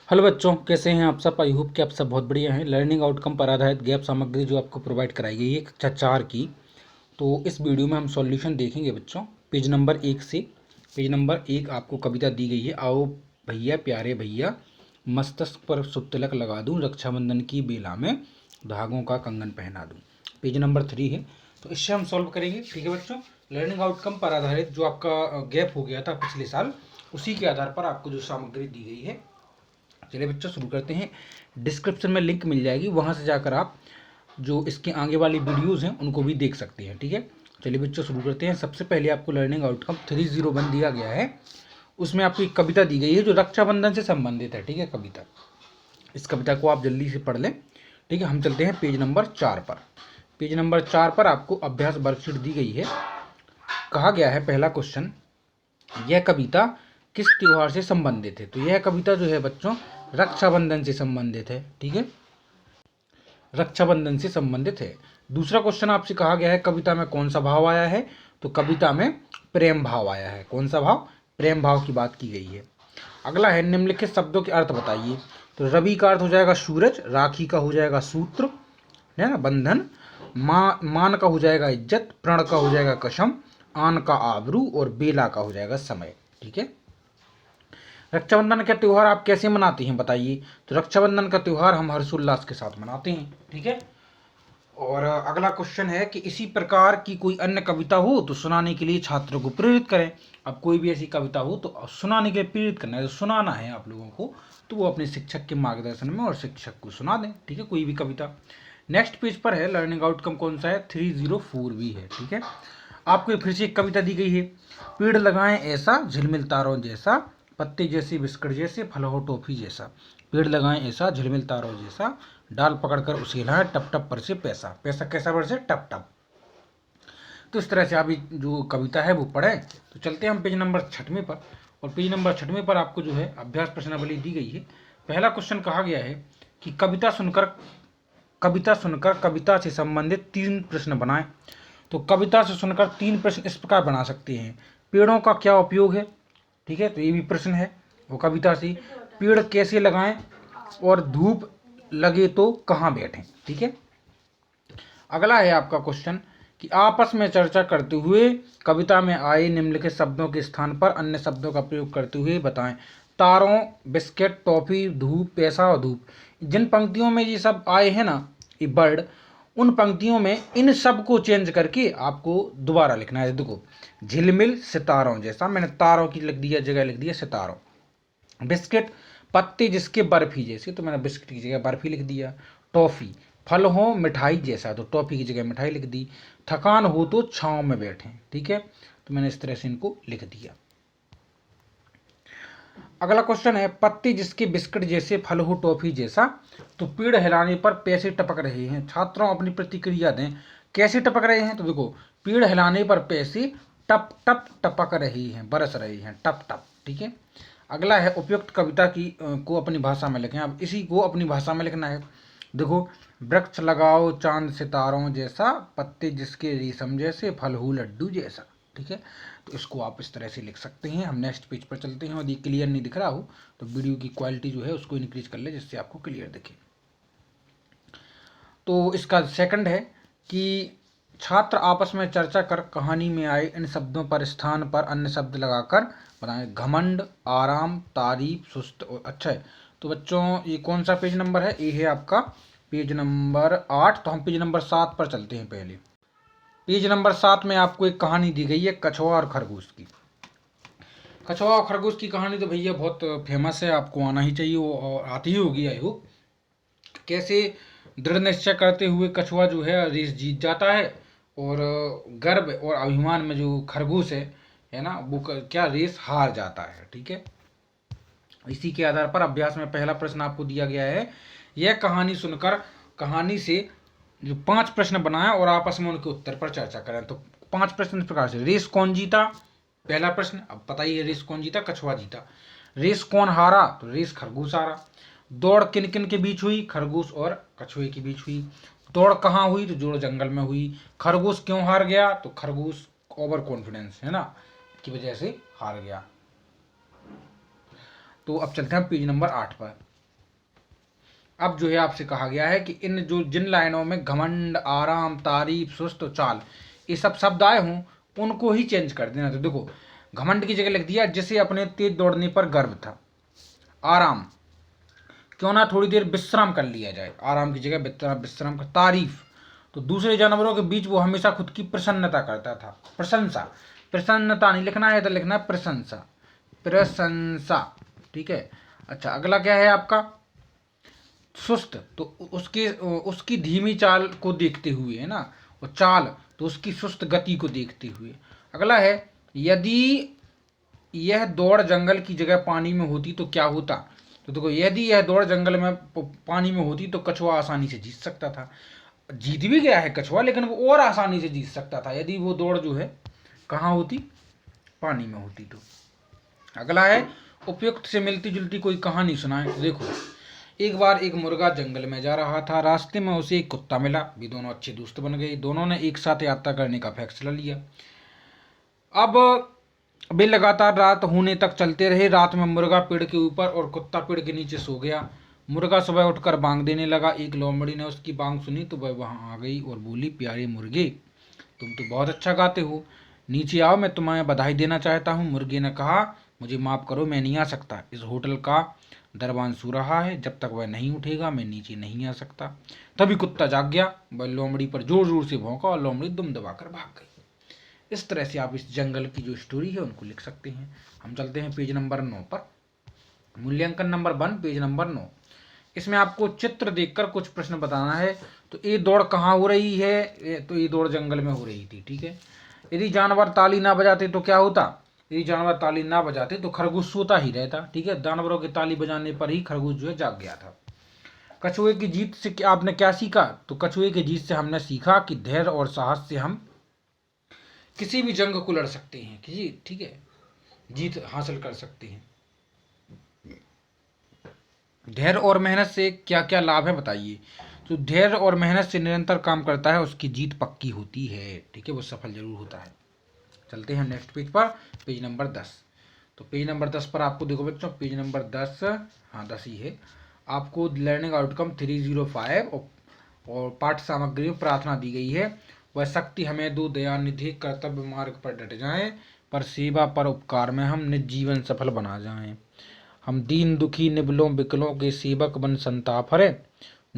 Hello बच्चों, कैसे हैं आप सब। आई होप कि आप सब बहुत बढ़िया हैं। लर्निंग आउटकम पर आधारित गैप सामग्री जो आपको प्रोवाइड कराई गई है कक्षा 4 की। तो इस वीडियो में हम सॉल्यूशन देखेंगे बच्चों। पेज नंबर 1 से पेज नंबर 1 आपको कविता दी गई है। आओ भैया प्यारे भैया, मस्तक पर सुतिलक लगा दूं, रक्षाबंधन की बेला में धागों का कंगन पहना दूं। पेज नंबर 3 है, तो इससे हम सॉल्व करेंगे। ठीक है बच्चों, लर्निंग आउटकम पर आधारित जो आपका गैप हो गया था पिछले साल, उसी के आधार पर आपको जो सामग्री दी गई है। चलिए बच्चों शुरू करते हैं। डिस्क्रिप्शन में लिंक मिल जाएगी, वहाँ से जाकर आप जो इसके आगे वाली वीडियोज़ हैं उनको भी देख सकते हैं। ठीक है, चलिए बच्चों शुरू करते हैं। सबसे पहले आपको लर्निंग आउटकम 301 दिया गया है। उसमें आपको एक कविता दी गई है जो रक्षाबंधन से संबंधित है। ठीक है, कविता, इस कविता को आप जल्दी से पढ़ लें। ठीक है, हम चलते हैं पेज नंबर 4 पर। पेज नंबर 4 पर आपको अभ्यास वर्कशीट दी गई है। कहा गया है पहला क्वेश्चन, यह कविता किस त्योहार से संबंधित है। तो यह कविता जो है बच्चों रक्षाबंधन से संबंधित है। ठीक है, रक्षाबंधन से संबंधित है। दूसरा क्वेश्चन आपसे कहा गया है कविता में कौन सा भाव आया है। तो कविता में प्रेम भाव आया है। कौन सा भाव? प्रेम भाव की बात की गई है। अगला है निम्नलिखित शब्दों के अर्थ बताइए। तो रवि का अर्थ हो जाएगा सूरज, राखी का हो जाएगा सूत्र, है ना, बंधन, मान का हो जाएगा इज्जत, प्रण का हो जाएगा कसम, आन का आबरू और बेला का हो जाएगा समय। ठीक है, रक्षाबंधन का त्यौहार आप कैसे मनाते हैं बताइए। तो रक्षाबंधन का त्यौहार हम हर्षोल्लास के साथ मनाते हैं। ठीक है, और अगला क्वेश्चन है कि इसी प्रकार की कोई अन्य कविता हो तो सुनाने के लिए छात्रों को प्रेरित करें। अब कोई भी ऐसी कविता हो तो सुनाने के लिए प्रेरित करना है, तो सुनाना है आप लोगों को, तो वो अपने शिक्षक के मार्गदर्शन में और शिक्षक को सुना दें। ठीक है, कोई भी कविता। नेक्स्ट पेज पर है लर्निंग आउटकम कौन सा है, 304 भी है। ठीक है, आपको फिर से एक कविता दी गई है। पेड़ लगाएं ऐसा झिलमिल तारों जैसा, पत्ते जैसे बिस्किट जैसे, फल हो टॉफी जैसा। पेड़ लगाएं ऐसा झिलमिल तारों जैसा, डाल पकड़कर उसे हिलाएं, टप टप पर से पैसा, पैसा कैसा बरसे, टप टप। तो इस तरह से आप जो कविता है वो पढ़ें। तो चलते हैं हम पेज नंबर 6वें पर। और पेज नंबर 6वें पर आपको जो है अभ्यास प्रश्नावली दी गई है। पहला क्वेश्चन कहा गया है कि कविता सुनकर कविता से संबंधित 3 प्रश्न बनाएं। तो कविता से सुनकर 3 प्रश्न इस प्रकार बना सकते हैं। पेड़ों का क्या उपयोग है। ठीक है, तो ये भी प्रश्न है वो कविता से। पेड़ कैसे लगाएं और धूप लगे तो कहाँ बैठें। ठीक है, अगला है आपका क्वेश्चन कि आपस में चर्चा करते हुए कविता में आए निम्नलिखित शब्दों के स्थान पर अन्य शब्दों का प्रयोग करते हुए बताएं। तारों, बिस्किट, टॉफी, धूप, पैसा और धूप। जिन पंक्तियों में ये सब आए हैं ना, ये वर्ड, उन पंक्तियों में इन सब को चेंज करके आपको दोबारा लिखना है। देखो, झिलमिल सितारों जैसा, मैंने तारों की लिख दिया, जगह लिख दिया सितारों। बिस्किट, पत्ते जिसके बर्फी जैसे, तो मैंने बिस्किट की जगह बर्फी लिख दिया। टॉफी, फल हो मिठाई जैसा, तो टॉफी की जगह मिठाई लिख दी। थकान हो तो छांव में बैठें। ठीक है, तो मैंने इस तरह से इनको लिख दिया। अगला क्वेश्चन है पत्ते जिसके बिस्किट जैसे, फल हो टॉफी जैसा, तो पेड़ हिलाने पर पैसे टपक रहे हैं। छात्रों अपनी प्रतिक्रिया दें, कैसे टपक रहे हैं। तो देखो, पेड़ हिलाने पर पैसे टप टप टपक रही हैं, बरस रही हैं, टप टप। ठीक है, अगला है उपयुक्त कविता की को अपनी भाषा में लिखें। अब इसी को अपनी भाषा में लिखना है। देखो, वृक्ष लगाओ चांद सितारों जैसा, पत्ते जिसके रेशम जैसे, फल हो लड्डू जैसा। ठीक है, तो इसको आप इस तरह से लिख सकते हैं। हम नेक्स्ट पेज पर चलते हैं। यदि क्लियर नहीं दिख रहा हो तो वीडियो की क्वालिटी जो है उसको इंक्रीज कर ले जिससे आपको क्लियर दिखे। तो इसका सेकंड है कि छात्र आपस में चर्चा कर कहानी में आए इन शब्दों पर स्थान पर अन्य शब्द लगाकर बनाएं। घमंड, आराम, तारीफ, सुस्त और अच्छा है। तो बच्चों ये कौन सा पेज नंबर है, ये है आपका पेज नंबर 8। तो हम पेज नंबर 7 पर चलते हैं। पहले पेज नंबर 7 में आपको एक कहानी दी गई है कछुआ और खरगोश की। कछुआ और खरगोश की कहानी तो भैया बहुत फेमस है, आपको आना ही चाहिए, वो और आती ही होगी आई होप। कैसे दृढ़ निश्चय करते हुए कछुआ जो है रेस जीत जाता है, और गर्व और अभिमान में जो खरगोश है ना, वो क्या रेस हार जाता है। ठीक है, इसी के आधार पर अभ्यास में पहला प्रश्न आपको दिया गया है। यह कहानी सुनकर कहानी से जो 5 प्रश्न बनाएं और आपस में उनके उत्तर पर चर्चा करें। तो 5 प्रश्न इस प्रकार से। रेस कौन जीता, पहला प्रश्न। अब बताइए रेस कौन जीता, कछुआ जीता। रेस कौन हारा, तो रेस खरगोश हारा। दौड़ किन किन के बीच हुई, खरगोश और कछुए के बीच हुई। दौड़ कहाँ हुई, तो जो जंगल में हुई। खरगोश क्यों हार गया, तो खरगोश ओवर कॉन्फिडेंस है ना की वजह से हार गया। तो अब चलते हैं पेज नंबर 8 पर। अब जो है आपसे कहा गया है कि इन जो जिन लाइनों में घमंड, आराम, तारीफ, सुस्त, चाल ये सब शब्द आए हों उनको ही चेंज कर देना। तो देखो घमंड की जगह लिख दिया जिसे अपने तेज दौड़ने पर गर्व था। आराम, क्यों ना थोड़ी देर विश्राम कर लिया जाए, आराम की जगह विश्राम का। तारीफ, तो दूसरे जानवरों के बीच वो हमेशा खुद की प्रसन्नता करता था। प्रशंसा, प्रसन्नता नहीं लिखना है, तो लिखना है प्रशंसा, प्रशंसा, ठीक है। अच्छा अगला क्या है आपका, सुस्त, तो उसकी धीमी चाल को देखते हुए, है ना, और चाल तो उसकी सुस्त गति को देखते हुए। अगला है, यदि यह दौड़ जंगल की जगह पानी में होती तो क्या होता। तो देखो यदि यह दौड़ जंगल में पानी में होती तो कछुआ आसानी से जीत सकता था। जीत भी गया है कछुआ, लेकिन वो और आसानी से जीत सकता था यदि वो दौड़ जो है कहाँ होती, पानी में होती तो। अगला है, उपयुक्त से मिलती जुलती कोई कहानी सुनाए। तो देखो एक बार एक मुर्गा जंगल में जा रहा था, रास्ते में उसे एक कुत्ता मिला, भी दोनों अच्छे दोस्त बन गए, दोनों ने एक साथ यात्रा करने का फैसला लिया। अब वे लगातार रात होने तक चलते रहे। रात में मुर्गा पेड़ के ऊपर और कुत्ता पेड़ के नीचे सो गया। मुर्गा सुबह उठकर बांग देने लगा। एक लोमड़ी ने उसकी बांग सुनी तो वह वहां आ गई और बोली, प्यारे मुर्गे तुम तो बहुत अच्छा गाते हो, नीचे आओ, मैं तुम्हें बधाई देना चाहता हूँ। मुर्गे ने कहा, मुझे माफ़ करो, मैं नहीं आ सकता, इस होटल का दरबान सो रहा है, जब तक वह नहीं उठेगा मैं नीचे नहीं आ सकता। तभी कुत्ता जाग गया, वह लोमड़ी पर जोर जोर से भौंका और लोमड़ी दुम दबाकर भाग गई। इस तरह से आप इस जंगल की जो स्टोरी है उनको लिख सकते हैं। हम चलते हैं पेज नंबर 9 पर, मूल्यांकन नंबर 1, पेज नंबर 9। इसमें आपको चित्र देखकर कुछ प्रश्न बताना है। तो ये दौड़ कहाँ हो रही है, तो ये दौड़ जंगल में हो रही थी, ठीक है। यदि जानवर ताली ना बजाते तो क्या होता, यदि जानवर ताली ना बजाते तो खरगोश सोता ही रहता, ठीक है। जानवरों के ताली बजाने पर ही खरगोश जो है जाग गया था। कछुए की जीत से आपने क्या सीखा, तो कछुए की जीत से हमने सीखा कि धैर्य और साहस से हम किसी भी जंग को लड़ सकते हैं, किसी, ठीक है, जीत हासिल कर सकते हैं। धैर्य और मेहनत से क्या क्या लाभ है बताइए। तो धैर्य और मेहनत से निरंतर काम करता है उसकी जीत पक्की होती है, ठीक है, वो सफल जरूर होता है। चलते हैं नेक्स्ट पेज पर, पेज नंबर 10। तो पेज नंबर 10 पर आपको देखो बच्चों, पेज नंबर 10, हाँ 10 ही है। आपको लर्निंग आउटकम 305 और पाठ सामग्री में प्रार्थना दी गई है। वह शक्ति हमें दो, दयानिधि, कर्तव्य मार्ग पर डट जाएं, पर सेवा पर उपकार में हम निज जीवन सफल बना जाएं। हम दीन दुखी निबलों बिकलों के सेवक बन संताप हरे,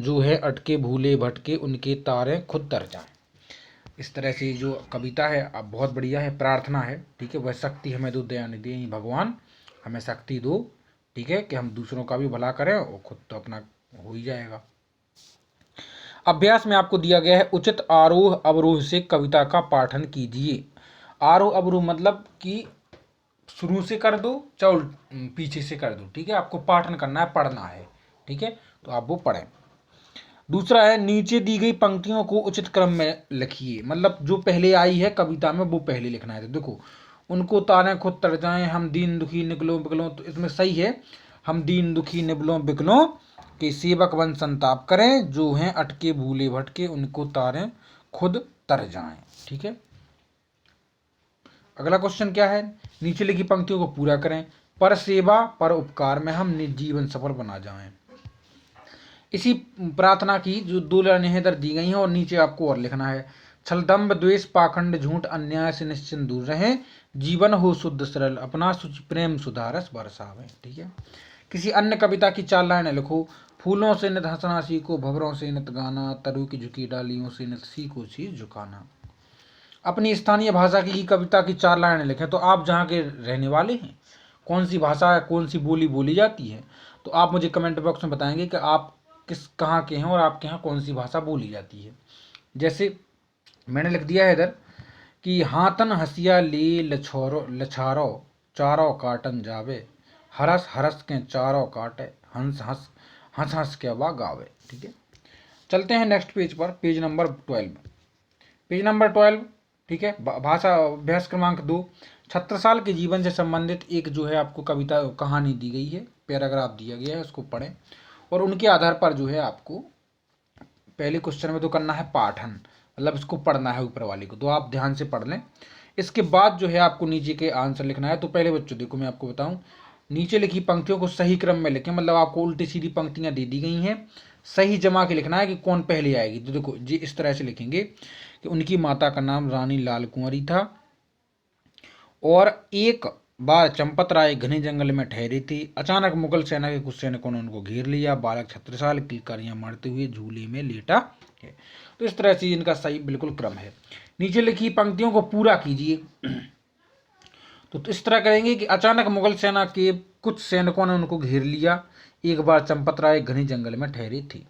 जो है अटके भूले भटके उनके तारे खुद तर जाएं। इस तरह से जो कविता है अब बहुत बढ़िया है, प्रार्थना है, ठीक है। वह शक्ति हमें दो, दयानिधि भगवान हमें शक्ति दो, ठीक है, कि हम दूसरों का भी भला करें और खुद तो अपना हो ही जाएगा। अभ्यास में आपको दिया गया है, उचित आरोह अवरोह से कविता का पाठन कीजिए। आरोह अवरोह मतलब कि शुरू से कर दो चाहे पीछे से कर दो, ठीक है, आपको पाठन करना है, पढ़ना है, ठीक है, तो आप वो पढ़ें। दूसरा है, नीचे दी गई पंक्तियों को उचित क्रम में लिखिए, मतलब जो पहले आई है कविता में वो पहले लिखना है। तो देखो, उनको तारे खुद तर जाएं, हम दीन दुखी निकलो बिकलो, तो इसमें सही है, हम दीन दुखी निबलो बिकलो के सेवक बन संताप करें, जो हैं अटके भूले भटके उनको तारे खुद तर जाएं, ठीक है। अगला क्वेश्चन क्या है, नीचे लिखी पंक्तियों को पूरा करें, पर सेवा पर उपकार में हम निज जीवन सफल बना जाएं। इसी प्रार्थना की जो 2 लाइनें इधर दी गई हैं और नीचे आपको और लिखना है, छलदम्ब द्वेष पाखंड झूठ अन्याय से निश्चिंत दूर रहें, जीवन हो शुद्ध सरल अपना सुचि प्रेम सुधारस बरसावें, ठीक है। किसी अन्य कविता की 4 लाइनें लिखो, फूलों से नित हंसना सीखो, भंवरों से नित गाना, तरु की झुकी डालियों से नित सीखो शीश झुकाना। अपनी स्थानीय भाषा की कविता की 4 लाइनें लिखें। तो आप जहाँ के रहने वाले हैं, कौन सी भाषा, कौन सी बोली बोली जाती है, तो आप मुझे कमेंट बॉक्स में बताएंगे कि आप किस कहाँ के हैं और आपके यहाँ कौन सी भाषा बोली जाती है। जैसे मैंने लिख दिया है इधर कि हाथन हसिया ले लछारो चारों काटन जावे, हरस हरस के चारों काटे, हंस हंस हंस हंस के वा गावे, ठीक है। चलते हैं नेक्स्ट पेज पर, पेज नंबर 12, पेज नंबर 12, ठीक है। भाषा अभ्यास क्रमांक 2, छत्रसाल के जीवन से संबंधित एक जो है आपको कविता कहानी दी गई है, पैराग्राफ दिया गया है, उसको पढ़ें और उनके आधार पर जो है आपको पहले क्वेश्चन में तो करना है पाठन, मतलब इसको पढ़ना है ऊपर वाले को, तो आप ध्यान से पढ़ लें। इसके बाद जो है आपको नीचे के आंसर लिखना है। तो पहले बच्चों देखो मैं आपको बताऊं, नीचे लिखी पंक्तियों को सही क्रम में लिखें, मतलब आपको उल्टी सीधी पंक्तियां दे दी गई हैं, सही जमा के लिखना है कि कौन पहले आएगी। तो देखो जी इस तरह से लिखेंगे कि उनकी माता का नाम रानी लाल कुंवरी था और एक बार चंपत राय घने जंगल में ठहरी थी। अचानक मुगल सेना के कुछ सैनिकों ने उनको घेर लिया। बालक छत्रसाल किलकारियां मारते हुए झूले में लेटा है। तो इस तरह से इनका सही बिल्कुल क्रम है। नीचे लिखी पंक्तियों को पूरा कीजिए। तो इस तरह करेंगे कि अचानक मुगल सेना के कुछ सैनिकों ने उनको घेर लिया। एक बार चंपत राय घने जंगल में ठहरी थी।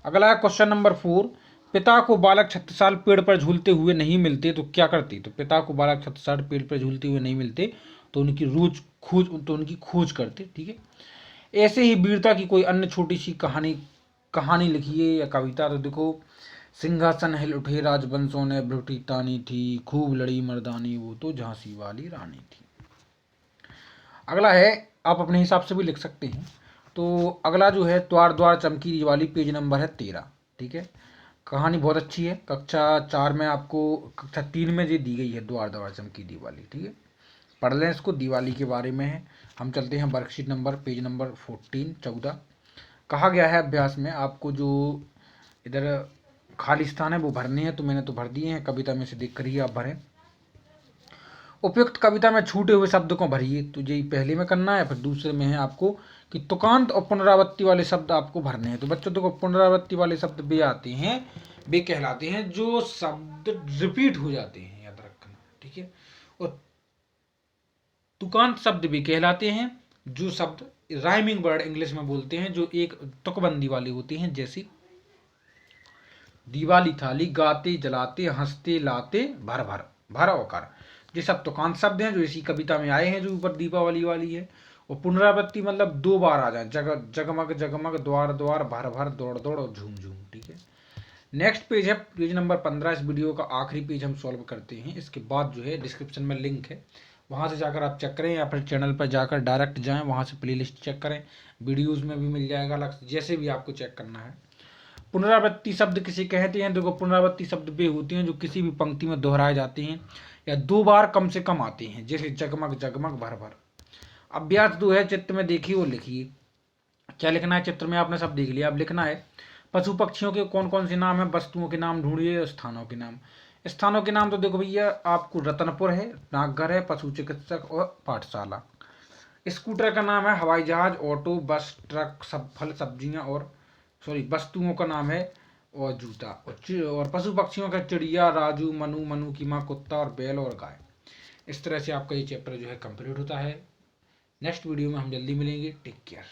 अगला है क्वेश्चन नंबर 4। पिता को बालक छत्रसाल पेड़ पर झूलते हुए नहीं मिलते तो क्या करती। तो पिता को बालक छत्रसाल पेड़ पर झूलते हुए नहीं मिलते तो उनकी खोज करते। ठीक है। ऐसे ही वीरता की कोई अन्य छोटी सी कहानी लिखिए या कविता। तो देखो, सिंहासन हिल उठे राजवंशों ने ब्रिटी तानी थी, खूब लड़ी मर्दानी वो तो झांसी वाली रानी थी। अगला है, आप अपने हिसाब से भी लिख सकते हैं। तो अगला जो है, द्वार द्वार चमकी दिवाली, पेज नंबर है 13। ठीक है। कहानी बहुत अच्छी है। कक्षा 4 में आपको, कक्षा 3 में ये दी गई है, द्वार द्वार चमकी दिवाली। ठीक है, पढ़ लें इसको, दिवाली के बारे में है। हम चलते हैं वर्कशीट नंबर, पेज नंबर 14। कहा गया है अभ्यास में आपको जो इधर खाली स्थान है वो भरने हैं। तो मैंने तो भर दिए हैं, कविता में से देख कर ही आप भरें। उपयुक्त कविता में छूटे हुए शब्द को भरिए। तो यही पहले में करना है। फिर दूसरे में है आपको कि तुकांत और पुनरावृत्ति वाले शब्द आपको भरने हैं। तो बच्चों देखो, पुनरावृत्ति वाले शब्द वे आते हैं, वे कहलाते हैं जो शब्द रिपीट हो जाते हैं, याद रखना। ठीक है। और तुकांत शब्द भी कहलाते हैं जो शब्द राइमिंग वर्ड इंग्लिश में बोलते हैं, जो एक तुकबंदी वाले होते हैं। जैसे दिवाली थाली, गाते जलाते, हंसते लाते, भर भर, भर औकार, ये सब तुकांत शब्द हैं जो इसी कविता में आए हैं, जो ऊपर दीपावली वाली है। और पुनरावृत्ति मतलब 2 बार आ जाए, जगमग जगमग, द्वार द्वार, भर भर, दौड़ दौड़ और झूम झूम। ठीक है। नेक्स्ट पेज है पेज नंबर 15। इस वीडियो का आखिरी पेज हम सॉल्व करते हैं। इसके बाद जो है डिस्क्रिप्शन में लिंक है, वहाँ से जाकर आप चेक करें, या फिर चैनल पर जाकर डायरेक्ट जाएं, वहाँ से प्लेलिस्ट चेक करें, वीडियोज़ में भी मिल जाएगा अलग से, जैसे भी आपको चेक करना है। पुनरावृत्ति शब्द किसे कहते हैं। देखो, पुनरावृत्ति शब्द वे होते हैं जो किसी भी पंक्ति में दोहराए जाते हैं या 2 बार कम से कम आते हैं। जैसे जगमग जगमग, भर भर। अभ्यास 2 है, चित्र में देखिए और लिखिए। क्या लिखना है चित्र में, आपने सब देख लिया। अब लिखना है, पशु पक्षियों के कौन कौन से नाम है, वस्तुओं के नाम ढूंढिए, स्थानों के नाम। स्थानों के नाम तो देखो भैया, आपको रतनपुर है, डाकघर है, पशु चिकित्सक और पाठशाला। स्कूटर का नाम है हवाई जहाज, ऑटो, बस, ट्रक, सब फल सब्जियां और वस्तुओं का नाम है और जूता। और पशु पक्षियों का चिड़िया, राजू, मनु, मनु की माँ कुत्ता और बैल और गाय। इस तरह से आपका ये चैप्टर जो है कंप्लीट होता है। नेक्स्ट वीडियो में हम जल्दी मिलेंगे। Take care.